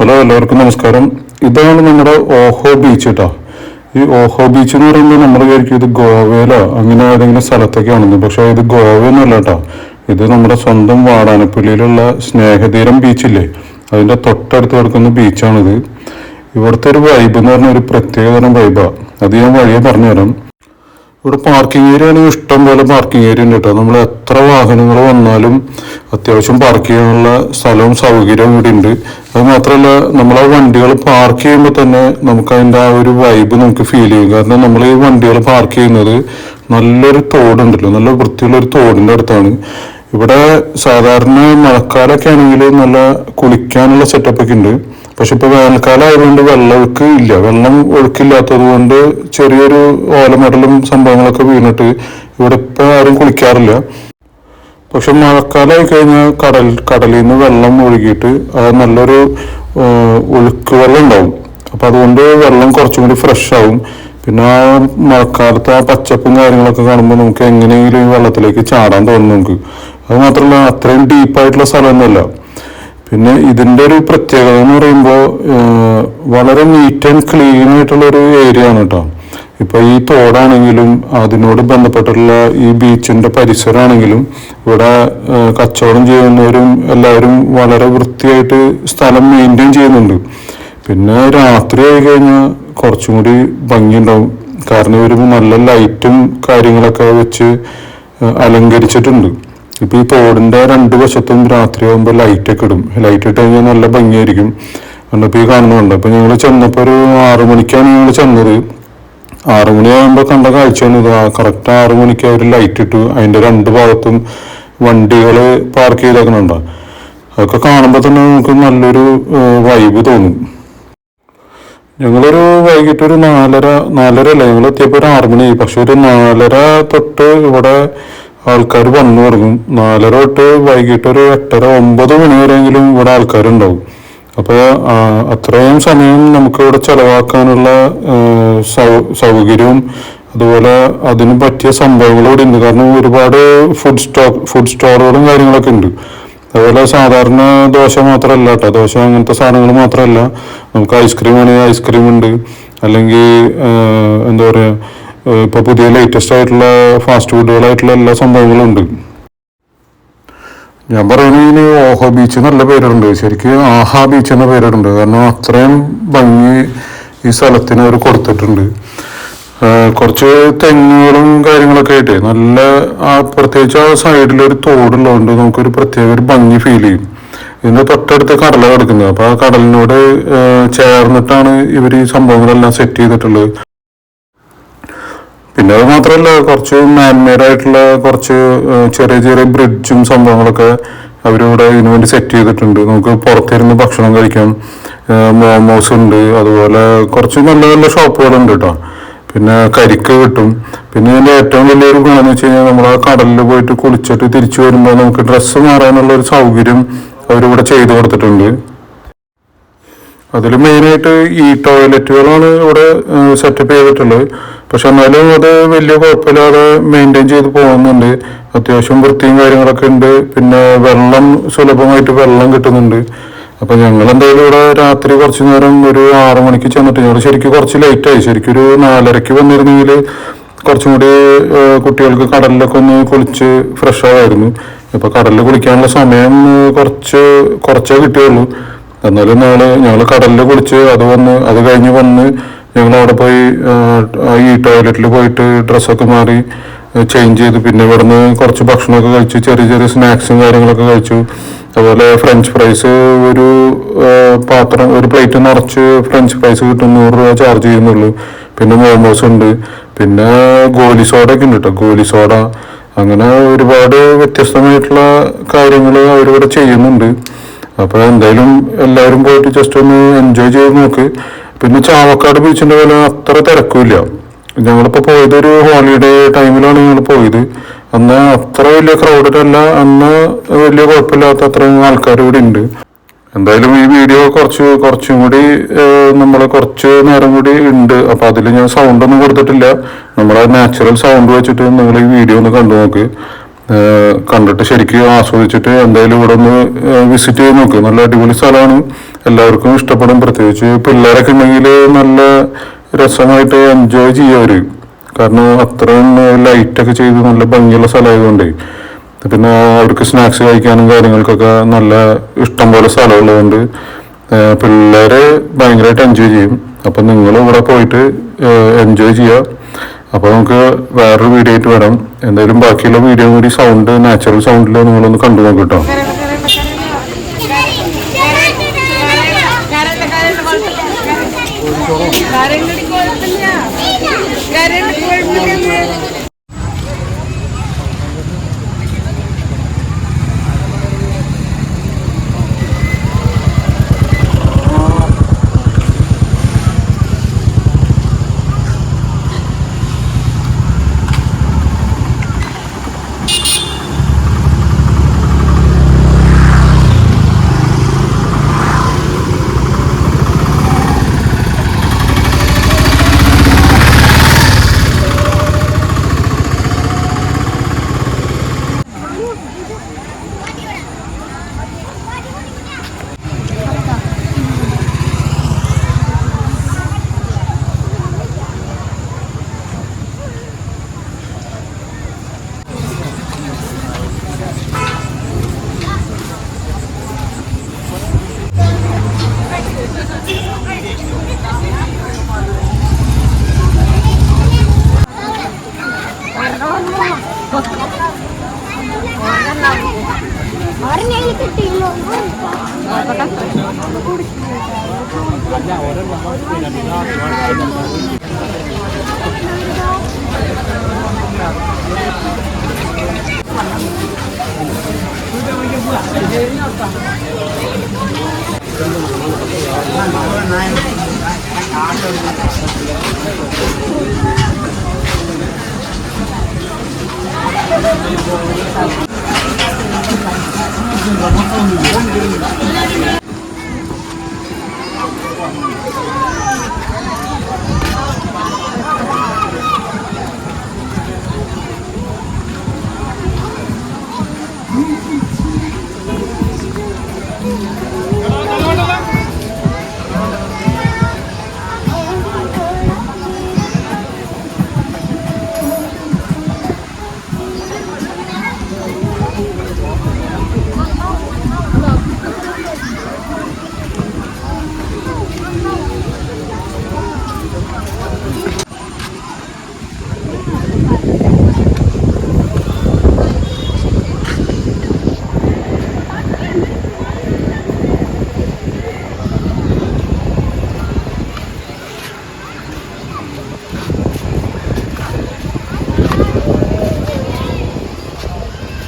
Hello, എല്ലാവർക്കും നമസ്കാരം. ഇതാണ് നമ്മുടെ ഓഹോ ബീച്ച് കേട്ടോ. ഈ ഓഹോ ബീച്ച് എന്ന് പറയുമ്പോൾ നമ്മൾ വിചാരിക്കും ഇത് ഗോവയിലോ അങ്ങനെ ഏതെങ്കിലും സ്ഥലത്തൊക്കെയാണെന്ന്. പക്ഷെ ഇത് ഗോവയൊന്നുമല്ല കേട്ടോ. ഇത് നമ്മുടെ സ്വന്തം വാടാനപ്പള്ളിയിലുള്ള സ്നേഹതീരം ബീച്ചില്ലേ, അതിൻ്റെ തൊട്ടടുത്ത് കിടക്കുന്ന ബീച്ചാണിത്. ഇവിടുത്തെ ഒരു വൈബ് എന്ന് പറഞ്ഞാൽ ഒരു പ്രത്യേകതരം വൈബാണ്. അത് ഞാൻ വഴിയെ പറഞ്ഞുതരാം. ഇവിടെ പാർക്കിംഗ് ഏരിയ ആണെങ്കിൽ ഇഷ്ടം പോലെ പാർക്കിംഗ് ഏരിയ ഉണ്ട് കേട്ടോ. നമ്മൾ എത്ര വാഹനങ്ങൾ വന്നാലും അത്യാവശ്യം പാർക്ക് ചെയ്യാനുള്ള സ്ഥലവും സൗകര്യവും ഇവിടെ ഉണ്ട്. അത് മാത്രമല്ല, നമ്മൾ ആ വണ്ടികൾ പാർക്ക് ചെയ്യുമ്പോൾ തന്നെ നമുക്ക് അതിൻ്റെ ആ ഒരു വൈബ് നമുക്ക് ഫീൽ ചെയ്യും. കാരണം നമ്മൾ ഈ വണ്ടികൾ പാർക്ക് ചെയ്യുന്നത് നല്ലൊരു തോടുണ്ടല്ലോ, നല്ല വൃത്തിയുള്ള ഒരു തോടിൻ്റെ അടുത്താണ്. ഇവിടെ സാധാരണ മഴക്കാലമൊക്കെ ആണെങ്കിൽ നല്ല കുളിക്കാനുള്ള സെറ്റപ്പൊക്കെ ഉണ്ട്. പക്ഷെ ഇപ്പൊ വേനൽക്കാലം ആയതുകൊണ്ട് വെള്ളമൊഴുക്ക് ഇല്ല. വെള്ളം ഒഴുക്കില്ലാത്തത് കൊണ്ട് ചെറിയൊരു ഓലമടലും സംഭവങ്ങളൊക്കെ വീണിട്ട് ഇവിടെ ഇപ്പൊ ആരും കുളിക്കാറില്ല. പക്ഷെ മഴക്കാലമായി കഴിഞ്ഞാൽ കടലിൽ നിന്ന് വെള്ളം ഒഴുകിയിട്ട് അത് നല്ലൊരു ഒഴുക്ക് വെള്ളം ഉണ്ടാവും. അപ്പൊ അതുകൊണ്ട് വെള്ളം കുറച്ചും കൂടി ഫ്രഷ് ആവും. പിന്നെ ആ മഴക്കാലത്ത് ആ പച്ചപ്പും കാര്യങ്ങളൊക്കെ കാണുമ്പോൾ നമുക്ക് എങ്ങനെയെങ്കിലും ഈ വെള്ളത്തിലേക്ക് ചാടാൻ തോന്നും നമുക്ക്. അത് മാത്രമല്ല, അത്രയും ഡീപ്പായിട്ടുള്ള സ്ഥലമൊന്നുമല്ല. പിന്നെ ഇതിൻ്റെ ഒരു പ്രത്യേകത എന്ന് പറയുമ്പോൾ വളരെ നീറ്റ് ആൻഡ് ക്ലീൻ ആയിട്ടുള്ള ഒരു ഏരിയ ആണ് കേട്ടോ. ഇപ്പൊ ഈ തോടാണെങ്കിലും അതിനോട് ബന്ധപ്പെട്ടുള്ള ഈ ബീച്ചിന്റെ പരിസരമാണെങ്കിലും ഇവിടെ കച്ചവടം ചെയ്യുന്നവരും എല്ലാവരും വളരെ വൃത്തിയായിട്ട് സ്ഥലം മെയിൻറ്റെയിൻ ചെയ്യുന്നുണ്ട്. പിന്നെ രാത്രി ആയി കഴിഞ്ഞാൽ കുറച്ചും കൂടി ഭംഗിയുണ്ടാവും. കാരണം ഇവർ നല്ല ലൈറ്റും കാര്യങ്ങളൊക്കെ വെച്ച് അലങ്കരിച്ചിട്ടുണ്ട്. ഇപ്പൊ ഈ തോടിന്റെ രണ്ട് വശത്തും രാത്രിയാകുമ്പോൾ ലൈറ്റൊക്കെ ഇടും. ലൈറ്റ് ഇട്ട് കഴിഞ്ഞാൽ നല്ല ഭംഗിയായിരിക്കും. കണ്ടപ്പോ ഈ കാണുന്നുണ്ട്. അപ്പൊ ഞങ്ങൾ ചെന്നപ്പോ ഒരു 6 മണിക്കാണ് ഞങ്ങൾ ചെന്നത്. 6 മണിയാകുമ്പോൾ കണ്ട കാഴ്ചയാണ് ഇത്. കറക്റ്റ് 6 മണിക്ക് അവർ ലൈറ്റ് ഇട്ടു. അതിന്റെ രണ്ട് ഭാഗത്തും വണ്ടികള് പാർക്ക് ചെയ്തേക്കണുണ്ടോ. അതൊക്കെ കാണുമ്പോൾ തന്നെ നമുക്ക് നല്ലൊരു വൈബ് തോന്നും. ഞങ്ങളൊരു വൈകിട്ട് ഒരു 4:30 അല്ല, ഞങ്ങൾ എത്തിയപ്പോൾ ഒരു 6 മണിയായി. പക്ഷെ ഒരു 4:30 തൊട്ട് ഇവിടെ ആൾക്കാർ വന്നു തുടങ്ങും. 4:30 തൊട്ട് വൈകിട്ട് ഒരു 8:30-9 മണി വരെയെങ്കിലും ഇവിടെ ആൾക്കാരുണ്ടാവും. അപ്പോൾ അത്രയും സമയം നമുക്ക് ഇവിടെ ചെലവാക്കാനുള്ള സൗകര്യവും അതുപോലെ അതിന് പറ്റിയ സംഭവങ്ങളും ഇവിടെ ഉണ്ട്. കാരണം ഒരുപാട് ഫുഡ് സ്റ്റോറുകളും കാര്യങ്ങളൊക്കെ ഉണ്ട്. അതുപോലെ സാധാരണ ദോശ മാത്രമല്ല കേട്ടോ, ദോശ അങ്ങനത്തെ സാധനങ്ങൾ മാത്രമല്ല. നമുക്ക് ഐസ്ക്രീം ആണെങ്കിൽ ഐസ്ക്രീം ഉണ്ട്. അല്ലെങ്കിൽ എന്താ പറയുക, ഇപ്പൊ പുതിയ ലേറ്റസ്റ്റ് ആയിട്ടുള്ള ഫാസ്റ്റ് ഫുഡുകളായിട്ടുള്ള എല്ലാ സംഭവങ്ങളും ഉണ്ട്. ഞാൻ പറയുന്നതിന് ഓഹോ ബീച്ച് നല്ല പേരുണ്ട്. ശരിക്കും ആഹാ ബീച്ച് എന്ന പേരുണ്ട്. കാരണം അത്രയും ഭംഗി ഈ സ്ഥലത്തിന് അവർ കൊടുത്തിട്ടുണ്ട്. കുറച്ച് തെങ്ങുകളും കാര്യങ്ങളൊക്കെ ആയിട്ട് നല്ല പ്രത്യേകിച്ച് ആ സൈഡിലൊരു തോടുള്ളതുകൊണ്ട് നമുക്കൊരു പ്രത്യേക ഒരു ഭംഗി ഫീൽ ചെയ്യും. ഇതിന്റെ തൊട്ടടുത്ത് കടല കിടക്കുന്നത്. അപ്പൊ ആ കടലിനോട് ചേർന്നിട്ടാണ് ഇവർ ഈ സംഭവങ്ങളെല്ലാം സെറ്റ് ചെയ്തിട്ടുള്ളത്. പിന്നെ അത് മാത്രമല്ല, കുറച്ച് മാൻമെയ്ഡ് ആയിട്ടുള്ള കുറച്ച് ചെറിയ ചെറിയ ബ്രിഡ്ജും സംഭവങ്ങളൊക്കെ അവരിവിടെ ഇതിനു വേണ്ടി സെറ്റ് ചെയ്തിട്ടുണ്ട്. നമുക്ക് പുറത്തിരുന്ന് ഭക്ഷണം കഴിക്കാം. മോമോസ് ഉണ്ട്. അതുപോലെ കുറച്ച് നല്ല നല്ല ഷോപ്പുകളുണ്ട് കേട്ടോ. പിന്നെ കരിക്ക് കിട്ടും. പിന്നെ ഇതിൻ്റെ ഏറ്റവും വലിയൊരു ഗുണം എന്ന് വെച്ച് കഴിഞ്ഞാൽ നമ്മൾ ആ കടലിൽ പോയിട്ട് കുളിച്ചിട്ട് തിരിച്ചു വരുമ്പോൾ നമുക്ക് ഡ്രസ്സ് മാറാനുള്ള ഒരു സൗകര്യം അവരിവിടെ ചെയ്തു കൊടുത്തിട്ടുണ്ട്. അതിൽ മെയിനായിട്ട് ഈ ടോയ്ലറ്റുകളാണ് ഇവിടെ സെറ്റപ്പ് ചെയ്തിട്ടുള്ളത്. പക്ഷെ എന്നാലും അത് വലിയ കുഴപ്പമില്ലാതെ മെയിൻറ്റെയിൻ ചെയ്ത് പോകുന്നുണ്ട്. അത്യാവശ്യം വൃത്തിയും കാര്യങ്ങളൊക്കെ ഉണ്ട്. പിന്നെ വെള്ളം സുലഭമായിട്ട് വെള്ളം കിട്ടുന്നുണ്ട്. അപ്പൊ ഞങ്ങൾ എന്തായാലും ഇവിടെ രാത്രി കുറച്ചു നേരം ഒരു 6 മണിക്ക് ചെന്നിട്ട് ഞങ്ങൾ ശരിക്കും കുറച്ച് ലേറ്റായി. ശരിക്കും ഒരു 4:30 വന്നിരുന്നെങ്കിൽ കുറച്ചും കൂടി കുട്ടികൾക്ക് കടലിലൊക്കെ ഒന്ന് കുളിച്ച് ഫ്രഷ് ആവായിരുന്നു. ഇപ്പൊ കടലിൽ കുളിക്കാനുള്ള സമയം കുറച്ചേ കിട്ടിയുള്ളൂ. എന്നാലും ഞങ്ങൾ കടലിൽ കുളിച്ച് അത് കഴിഞ്ഞ് വന്ന് ഞങ്ങൾ അവിടെ പോയി ഈ ടോയ്ലറ്റിൽ പോയിട്ട് ഡ്രസ്സൊക്കെ മാറി ചേഞ്ച് ചെയ്ത് പിന്നെ ഇവിടുന്ന് കുറച്ച് ഭക്ഷണമൊക്കെ കഴിച്ചു. ചെറിയ ചെറിയ സ്നാക്സും കാര്യങ്ങളൊക്കെ കഴിച്ചു. അതുപോലെ ഫ്രഞ്ച് ഫ്രൈസ് ഒരു പ്ലേറ്റ് നിറച്ച് ഫ്രഞ്ച് ഫ്രൈസ് കിട്ടും. 100 രൂപ ചാർജ് ചെയ്യുന്നുള്ളൂ. പിന്നെ മോമോസ് ഉണ്ട്. പിന്നെ ഗോലി സോഡ ഒക്കെ ഉണ്ട് കേട്ടോ, ഗോലി സോഡ. അങ്ങനെ ഒരുപാട് വ്യത്യസ്തമായിട്ടുള്ള കാര്യങ്ങൾ അവരിവിടെ ചെയ്യുന്നുണ്ട്. അപ്പോൾ എന്തായാലും എല്ലാവരും പോയിട്ട് ജസ്റ്റ് ഒന്ന് എൻജോയ് ചെയ്ത് നോക്ക്. പിന്നെ ചാവക്കാട് ബീച്ചിന്റെ പോലെ അത്ര തിരക്കില്ല. ഞങ്ങളിപ്പോൾ പോയത് ഒരു ഹോളിഡേ ടൈമിലാണ് ഞങ്ങൾ പോയത്. അന്ന് അത്ര വലിയ ക്രൗഡഡ് അല്ല. അന്ന് വലിയ കുഴപ്പമില്ലാത്ത അത്രയും ആൾക്കാർ ഇവിടെ ഉണ്ട്. എന്തായാലും ഈ വീഡിയോ കുറച്ചും കൂടി നമ്മൾ കുറച്ച് നേരം കൂടി ഉണ്ട്. അപ്പൊ അതിൽ ഞാൻ സൗണ്ട് ഒന്നും കൊടുത്തിട്ടില്ല. നമ്മളെ നാച്ചുറൽ സൗണ്ട് വെച്ചിട്ട് നിങ്ങൾ ഈ വീഡിയോ ഒന്ന് കണ്ടു നോക്ക്. കണ്ടിട്ട് ശരിക്കും ആസ്വദിച്ചിട്ട് എന്തായാലും ഇവിടെ ഒന്ന് വിസിറ്റ് ചെയ്ത് നോക്ക്. നല്ല അടിപൊളി സ്ഥലമാണ്. എല്ലാവർക്കും ഇഷ്ടപ്പെടും. പ്രത്യേകിച്ച് പിള്ളേരൊക്കെ ഉണ്ടെങ്കിൽ നല്ല രസമായിട്ട് എൻജോയ് ചെയ്യും അവർ. കാരണം അത്രയും ലൈറ്റൊക്കെ ചെയ്ത് നല്ല ഭംഗിയുള്ള സ്ഥലമായതുകൊണ്ടേ. പിന്നെ അവർക്ക് സ്നാക്സ് കഴിക്കാനും കാര്യങ്ങൾക്കൊക്കെ നല്ല ഇഷ്ടം പോലെ സ്ഥലമുള്ളതുകൊണ്ട് പിള്ളേര് ഭയങ്കരമായിട്ട് എൻജോയ് ചെയ്യും. അപ്പം നിങ്ങൾ ഇവിടെ പോയിട്ട് എൻജോയ് ചെയ്യുക. അപ്പോൾ നമുക്ക് വേറൊരു വീഡിയോ ആയിട്ട് വരാം. എന്തായാലും ബാക്കിയുള്ള വീഡിയോ കൂടി സൗണ്ട് നാച്ചുറൽ സൗണ്ടിൽ നിങ്ങളൊന്ന് കണ്ടു നോക്കും കേട്ടോ. Gracias.